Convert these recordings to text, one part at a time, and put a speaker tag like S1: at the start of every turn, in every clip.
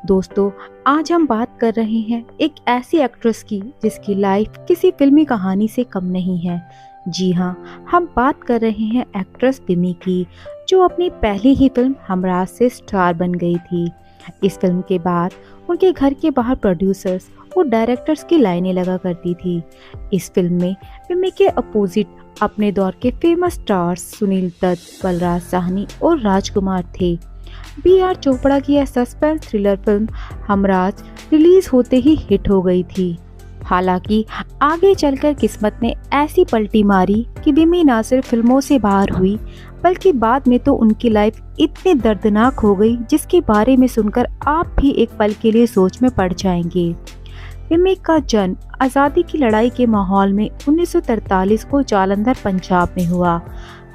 S1: दोस्तों, आज हम बात कर रहे हैं एक ऐसी एक्ट्रेस की जिसकी लाइफ किसी फिल्मी कहानी से कम नहीं है। जी हाँ, हम बात कर रहे हैं एक्ट्रेस विम्मी की, जो अपनी पहली ही फिल्म हमराज से स्टार बन गई थी। इस फिल्म के बाद उनके घर के बाहर प्रोड्यूसर्स और डायरेक्टर्स की लाइनें लगा करती थी। इस फिल्म में विम्मी के अपोजिट अपने दौर के फेमस स्टार्स सुनील दत्त, बलराज साहनी और राजकुमार थे। बी.आर. चोपड़ा की यह suspense thriller film Humraaz release होते ही हिट हो गई थी। हालांकि आगे चलकर किस्मत ने ऐसी पलटी मारी कि विम्मी न सिर्फ फिल्मों से बाहर हुई, बल्कि बाद में तो उनकी लाइफ इतनी दर्दनाक हो गई जिसके बारे में सुनकर आप भी एक पल के लिए सोच में पड़ जाएंगे। विम्मी का जन्म आज़ादी की लड़ाई के माहौल में 1943 को जालंधर, पंजाब में हुआ।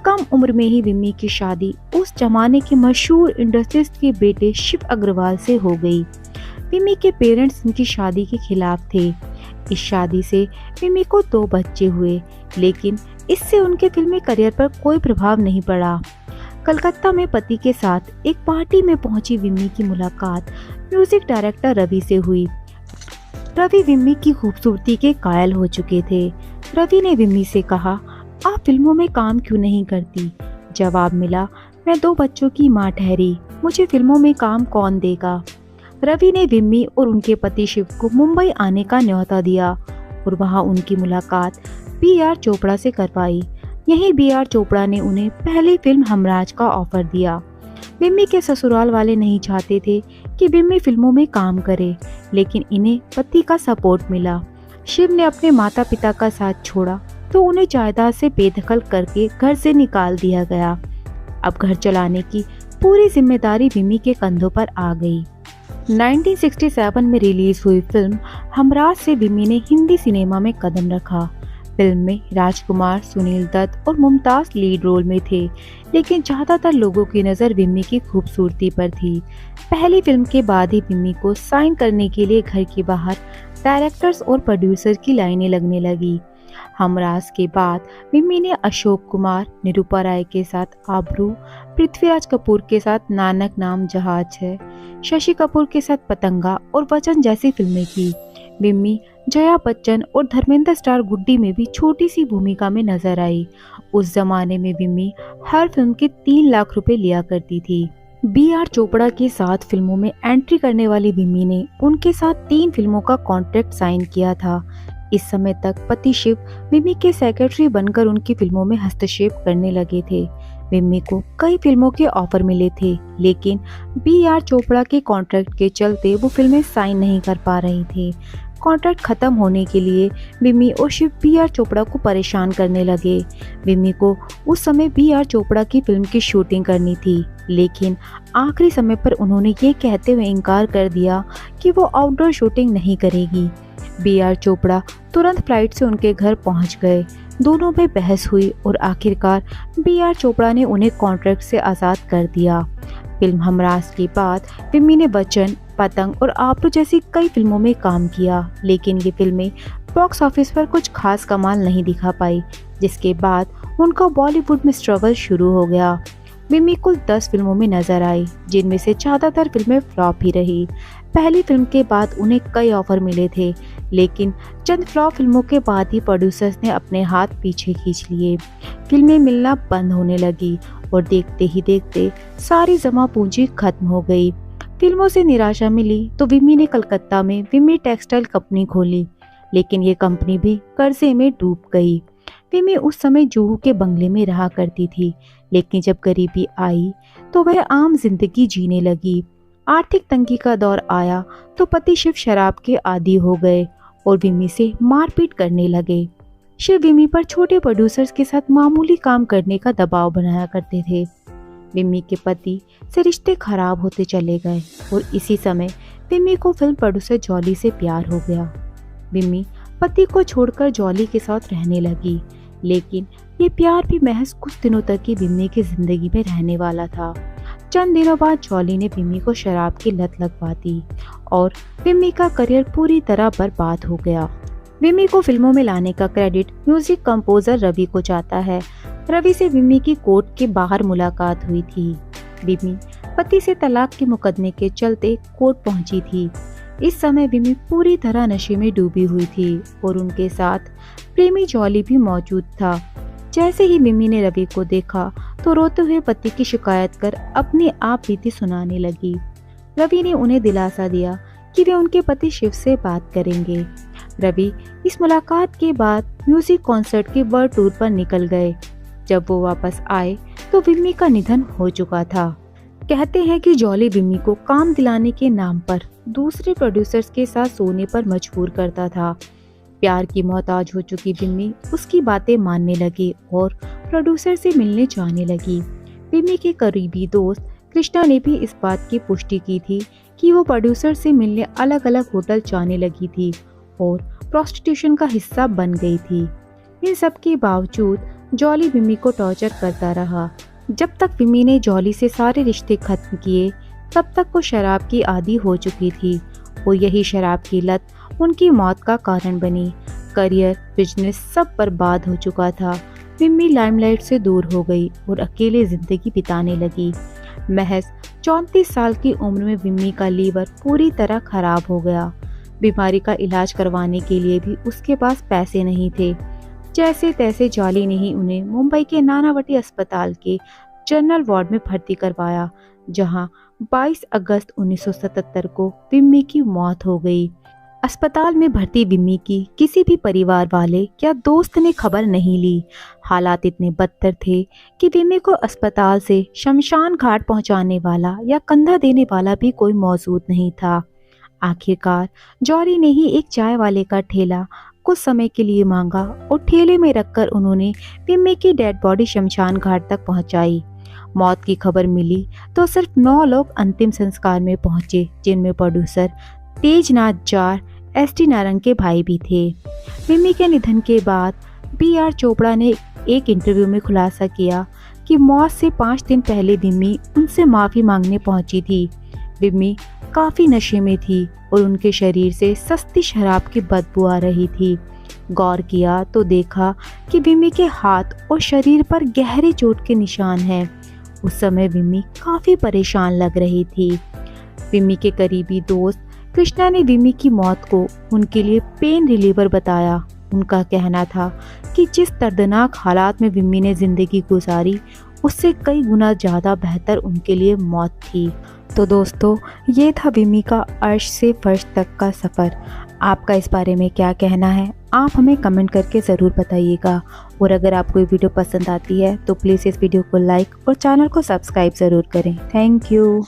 S1: कम उम्र में ही विम्मी की शादी उस जमाने के मशहूर इंडस्ट्रिस्ट के बेटे शिव अग्रवाल से हो गई। विम्मी के पेरेंट्स इनकी शादी के खिलाफ थे। इस शादी से विम्मी को 2 बच्चे हुए, लेकिन इससे उनके फिल्मी करियर पर कोई प्रभाव नहीं पड़ा। कलकत्ता में पति के साथ एक पार्टी में पहुंची विम्मी की मुलाकात म्यूजिक डायरेक्टर रवि से हुई। रवि विम्मी की खूबसूरती के कायल हो चुके थे। रवि ने विम्मी से कहा, आप फिल्मों में काम क्यों नहीं करती? जवाब मिला, मैं 2 बच्चों की मां ठहरी, मुझे फिल्मों में काम कौन देगा? रवि ने विम्मी और उनके पति शिव को मुंबई आने का न्योता दिया और वहां उनकी मुलाकात बी.आर. चोपड़ा से करवाई। यहीं बी.आर. चोपड़ा ने उन्हें पहली फिल्म हमराज का ऑफर दिया। विम्मी के ससुराल वाले नहीं चाहते थे कि विम्मी फिल्मों में काम करे, लेकिन इन्हें पति का सपोर्ट मिला। शिव ने अपने माता पिता का साथ छोड़ा तो उन्हें जायदाद से बेदखल करके घर से निकाल दिया गया। अब घर चलाने की पूरी जिम्मेदारी विम्मी के कंधों पर आ गई। 1967 में रिलीज हुई फिल्म हमराज से विम्मी ने हिंदी सिनेमा में कदम रखा। फिल्म में राजकुमार, सुनील दत्त और मुमताज लीड रोल में थे, लेकिन ज्यादातर लोगों की नज़र विम्मी की खूबसूरती पर थी। पहली फिल्म के बाद ही विम्मी को साइन करने के लिए घर के बाहर डायरेक्टर्स और प्रोड्यूसर की लाइनें लगने लगी। हमराज के बाद विम्मी ने अशोक कुमार, निरूपा राय के साथ आबरू, पृथ्वीराज कपूर के साथ नानक नाम जहाज है, शशि कपूर के साथ पतंगा और वचन जैसी फिल्में की। विम्मी जया बच्चन और धर्मेंद्र स्टार गुड्डी में भी छोटी सी भूमिका में नजर आई। उस जमाने में विम्मी हर फिल्म के 3 लाख रुपए लिया करती थी। बी.आर. चोपड़ा के साथ फिल्मों में एंट्री करने वाली विम्मी ने उनके साथ 3 फिल्मों का कॉन्ट्रैक्ट साइन किया था। इस समय तक पति शिव विम्मी के सेक्रेटरी बनकर उनकी फिल्मों में हस्तक्षेप करने लगे थे। विम्मी को कई फिल्मों के ऑफर मिले थे, लेकिन बी.आर. चोपड़ा के कॉन्ट्रैक्ट के चलते वो फिल्में साइन नहीं कर पा रही थी। कॉन्ट्रैक्ट खत्म होने के लिए विम्मी और शिव बी.आर. चोपड़ा को परेशान करने लगे। विम्मी को उस समय बी.आर. चोपड़ा की फिल्म की शूटिंग करनी थी, लेकिन आखिरी समय पर उन्होंने ये कहते हुए इनकार कर दिया कि वो आउटडोर शूटिंग नहीं करेगी। बी.आर. चोपड़ा तुरंत फ्लाइट से उनके घर पहुंच गए। दोनों में बहस हुई और आखिरकार बी.आर. चोपड़ा ने उन्हें कॉन्ट्रैक्ट से आज़ाद कर दिया। फिल्म हमराज के बाद विम्मी ने बच्चन, पतंग और आबरू जैसी कई फिल्मों में काम किया, लेकिन ये फिल्में बॉक्स ऑफिस पर कुछ खास कमाल नहीं दिखा पाई, जिसके बाद उनका बॉलीवुड में स्ट्रगल शुरू हो गया। विम्मी कुल 10 फिल्मों में नजर आई, जिनमें से ज्यादातर फिल्में फ्लॉप ही रही। पहली फिल्म के बाद उन्हें कई ऑफर मिले थे, लेकिन चंद फ्लॉप फिल्मों के बाद ही प्रोड्यूसर्स ने अपने हाथ पीछे खींच लिए। फिल्में मिलना बंद होने लगी और देखते ही देखते सारी जमा पूंजी खत्म हो गई। फिल्मों से निराशा मिली तो विम्मी ने कलकत्ता में विम्मी टेक्सटाइल कंपनी खोली, लेकिन ये कंपनी भी कर्जे में डूब गई। विम्मी उस समय जुहू के बंगले में रहा करती थी, लेकिन जब गरीबी आई तो वह आम जिंदगी जीने लगी। आर्थिक तंगी का दौर आया तो पति शिव शराब के आदी हो गए और विम्मी से मारपीट करने लगे। शिव विम्मी पर छोटे प्रोड्यूसर्स के साथ मामूली काम करने का दबाव बनाया करते थे। विम्मी के पति से रिश्ते खराब होते चले गए और इसी समय विम्मी को फिल्म प्रोड्यूसर जॉली से प्यार हो गया। विम्मी पति को छोड़कर जॉली के साथ रहने लगी, लेकिन ये प्यार भी महज कुछ दिनों तक ही विम्मी की जिंदगी में रहने वाला था। चंद दिनों बाद जॉली ने विम्मी को शराब की लत लगवा दी और विम्मी का करियर पूरी तरह बर्बाद हो गया। विम्मी को फिल्मों में लाने का क्रेडिट म्यूजिक कंपोजर रवि को जाता है। रवि से विम्मी की कोर्ट के बाहर मुलाकात हुई थी। विम्मी पति से तलाक के मुकदमे के चलते कोर्ट पहुंची थी। इस समय विमी पूरी तरह नशे में डूबी हुई थी और उनके साथ प्रेमी जॉली भी मौजूद था। जैसे ही विमी ने रवि को देखा तो रोते हुए पति की शिकायत कर अपने आप बीती सुनाने लगी। रवि ने उन्हें दिलासा दिया कि वे उनके पति शिव से बात करेंगे। रवि इस मुलाकात के बाद म्यूजिक कॉन्सर्ट के वर्ल्ड टूर पर निकल गए। जब वो वापस आए तो विमी का निधन हो चुका था। कहते हैं कि जॉली विमी को काम दिलाने के नाम पर दूसरे प्रोड्यूसर्स के साथ सोने पर मजबूर करता था। प्यार की मोहताज हो चुकी विमी उसकी बातें मानने लगी और प्रोड्यूसर से मिलने जाने लगी। विमी के करीबी दोस्त कृष्णा ने भी इस बात की पुष्टि की थी कि वो प्रोड्यूसर से मिलने अलग अलग होटल जाने लगी थी और प्रोस्टिट्यूशन का हिस्सा बन गई थी। इन सब के बावजूद जॉली विमी को टॉर्चर करता रहा। जब तक विमी ने जॉली से सारे रिश्ते खत्म किए तब तक वो शराब की आदी हो चुकी थी और यही शराब की लत उनकी मौत का कारण बनी। करियर, बिजनेस सब बर्बाद हो चुका था। विमी लाइमलाइट से दूर हो गई और अकेले जिंदगी बिताने लगी। महज 34 साल की उम्र में विमी का लीवर पूरी तरह खराब हो गया। बीमारी का इलाज करवाने के लिए भी उसके पास पैसे नहीं थे। जैसे तैसे जॉली ने ही उन्हें मुंबई के नानावटी अस्पताल के जनरल वार्ड में भर्ती करवाया, जहां 22 अगस्त 1977 को विमी की मौत हो गई। अस्पताल में भर्ती विमी की किसी भी परिवार वाले या दोस्त ने खबर नहीं ली। हालात इतने बदतर थे कि विमी को अस्पताल से शमशान घाट पहुंचाने वाला या कंधा देने वाला भी कोई मौजूद नहीं था। आखिरकार जॉली ने ही एक चाय वाले का ठेला कुछ समय के लिए मांगा और ठेले में रखकर उन्होंने विमी की डेड बॉडी शमशान घाट तक पहुंचाई। मौत की खबर मिली तो सिर्फ 9 लोग अंतिम संस्कार में पहुंचे, जिनमें प्रोड्यूसर तेजनाथ जार, एस.टी. नारंग के भाई भी थे। विमी के निधन के बाद बी.आर. चोपड़ा ने एक इंटरव्यू में खुलासा किया कि मौत से 5 दिन पहले विमी उनसे माफ़ी मांगने पहुंची थी। विमी काफ़ी नशे में थी और उनके शरीर से सस्ती शराब की बदबू आ रही थी। गौर किया तो देखा कि विमी के हाथ और शरीर पर गहरे चोट के निशान हैं। उस समय विमी काफ़ी परेशान लग रही थी। विमी के करीबी दोस्त कृष्णा ने विमी की मौत को उनके लिए पेन रिलीवर बताया। उनका कहना था कि जिस दर्दनाक हालात में विमी ने ज़िंदगी गुजारी उससे कई गुना ज़्यादा बेहतर उनके लिए मौत थी। तो दोस्तों, ये था विमी का अर्श से फर्श तक का सफ़र। आपका इस बारे में क्या कहना है, आप हमें कमेंट करके ज़रूर बताइएगा। और अगर आपको ये वीडियो पसंद आती है तो प्लीज़ इस वीडियो को लाइक और चैनल को सब्सक्राइब ज़रूर करें। Thank you.